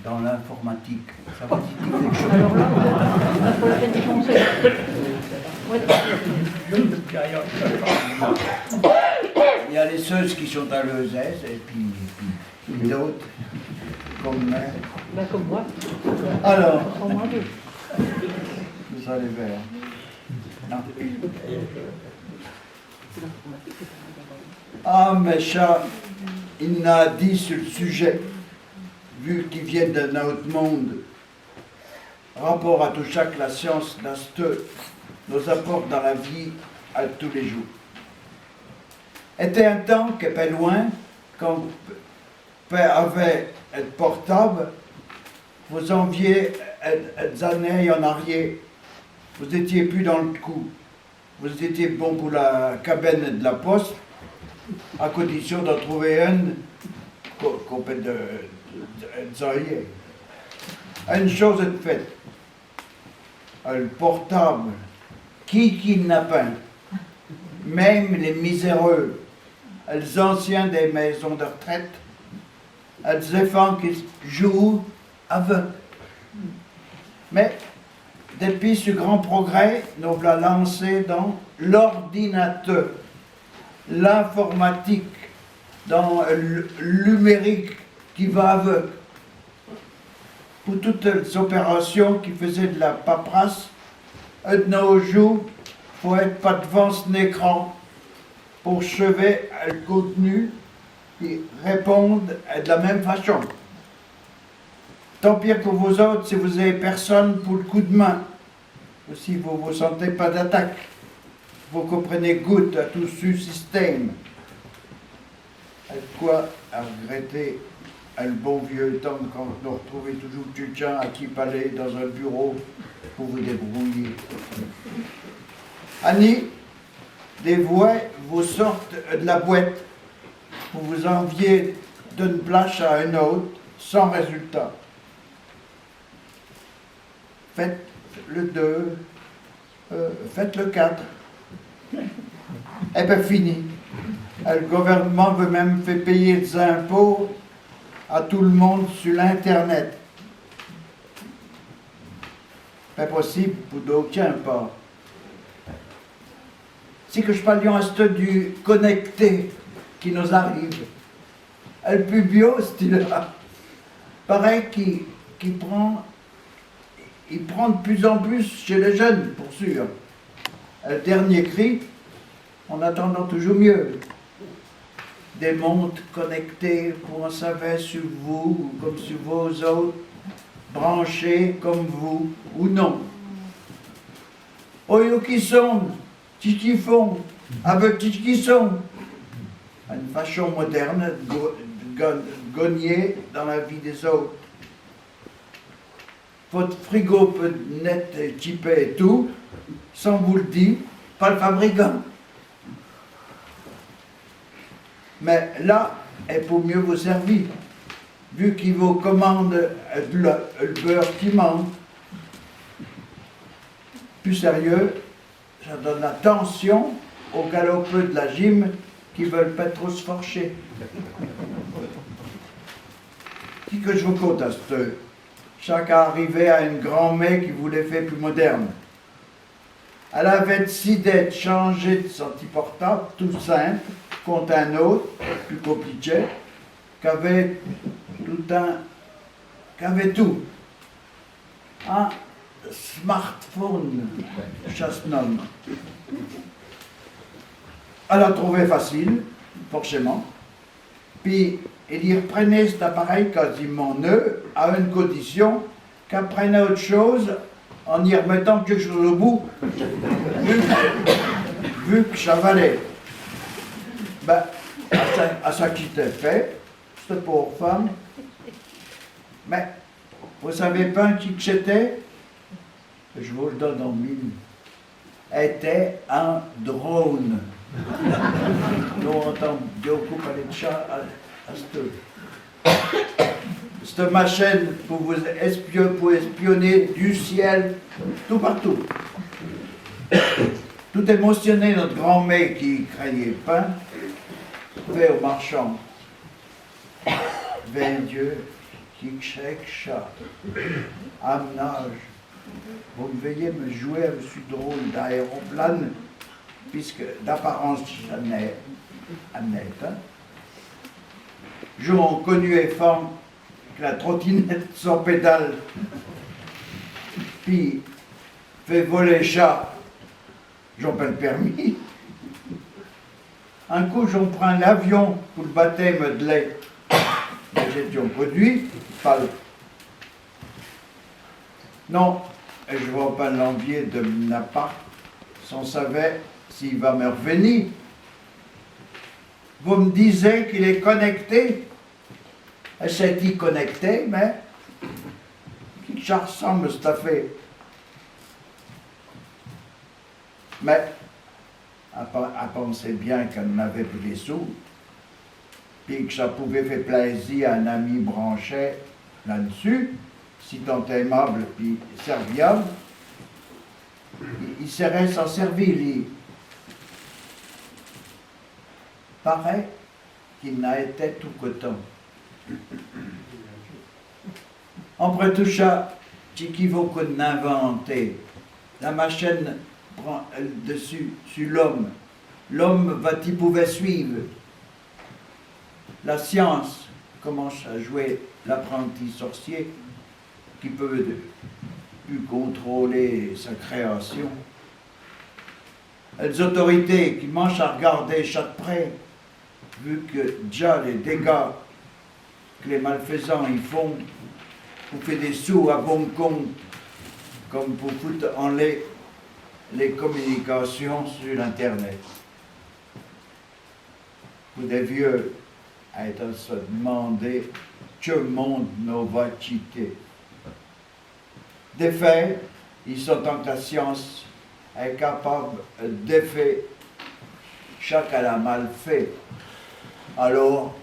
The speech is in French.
dans l'informatique. Ça vous dit quelque chose? Alors là, il faut la peine d'y penser. Ouais. Il y a les seuses qui sont à l'ESS et puis d'autres, comme Ben, comme moi. alors, Sans moi deux. vous allez vers. Non. Ah, mais chat, il n'a dit sur le sujet, vu qu'il vient d'un autre monde, rapport à tout ça que la science nous apporte dans la vie à tous les jours. Était un temps que pas loin, quand avait un portable, vous enviez des années en arrière, vous étiez plus dans le coup, vous étiez bon pour la cabane de la poste, à condition d'en trouver un qu'on peut de une chose est faite, le portable, qui n'a pas, même les miséreux, les anciens des maisons de retraite, les enfants qui jouent avec. Mais depuis ce grand progrès, nous l'avons lancé dans l'ordinateur, l'informatique, dans le numérique qui va avec. Pour toutes les opérations qui faisaient de la paperasse, de nos jours, il faut être pas devant un écran pour chever le contenu et répondre de la même façon. Tant pire que vous autres si vous n'avez personne pour le coup de main, ou si vous ne vous sentez pas d'attaque, vous comprenez goutte à tout ce système. De quoi à regretter le bon vieux temps quand vous retrouvez toujours quelqu'un à qui parler dans un bureau pour vous débrouiller. Annie, des voix vous sortent de la boîte pour vous envier d'une place à une autre sans résultat. Faites le 2, faites le 4. Et bien fini. Le gouvernement veut même faire payer des impôts à tout le monde sur l'Internet. Pas possible pour d'aucun pas. Si que je parle à ce du connecté qui nous arrive, le plus bio, style-là, pareil qui prend, il prend de plus en plus chez les jeunes, pour sûr. Le dernier cri, en attendant toujours mieux. Des montres connectées pour en savoir sur vous, comme sur vos autres, branchés comme vous, ou non. Oh, qui sont, qui font, avec qui sont. Une façon moderne de gagner dans la vie des autres. Votre frigo peut net chipper et tout, sans vous le dire, pas le fabricant. Mais là, est pour mieux vous servir, vu qu'il vous commande le beurre qui manque. Plus sérieux, ça donne la tension aux galopeux de la gym qui veulent pas trop se forcher. Qui que je vous compte à ce chacun arrivait à une grand-mère qui voulait faire plus moderne. Elle avait décidé de changer de son petit portable, tout simple, contre un autre, plus compliqué, qu'avait tout. Un smartphone, chasse-nomme. Elle a trouvé facile, forcément. Puis, il y reprenait cet appareil quasiment neuf, à une condition qu'elle prenne autre chose en y remettant quelque chose au bout, vu que ça valait. Ben, à ça qui était fait, cette pauvre femme. Mais, vous savez pas qui que c'était? Je vous le donne en mille. Était un drone. Nous entendons beaucoup parler de ça à cette machine pour vous espionner du ciel, tout partout. Tout émotionné, notre grand-mère qui craignait pain, vers au marchand, vers Dieu, Kikshekcha, Amnage. Vous me veillez me jouer avec ce drôle d'aéroplane, puisque d'apparence j'en ai hein. J'aurais connu les femmes que la trottinette sans pédale, puis fait voler chat, j'en pas le permis. Un coup, j'en prends l'avion pour le baptême de lait. La gestion produit, pas le... Non, et je ne vois pas l'envier de Napa, sans savoir s'il va me revenir. Vous me disiez qu'il est connecté. C'est-il connecté, mais qui ça ressemble, cette affaire. Mais, elle pensait bien qu'elle n'avait plus les sous, puis que ça pouvait faire plaisir à un ami branché là-dessus, si tant aimable puis serviable, il serait s'en servir, lui. Paraît qu'il n'a été tout coton. Après tout ça, qui vaut qu'on a inventé. La machine prend le dessus sur l'homme. L'homme va-t-il pouvoir suivre? La science commence à jouer l'apprenti sorcier qui peut plus contrôler sa création. Les autorités qui mangent à regarder chaque près, vu que déjà les dégâts que les malfaisants y font, pour faire des sous à bon compte, comme pour foutre en les communications sur Internet. Pour des vieux, à être se demander que monde nous va quitter. Des faits, ils sont tant que la science est capable d'effet, chacun a mal fait. Alors,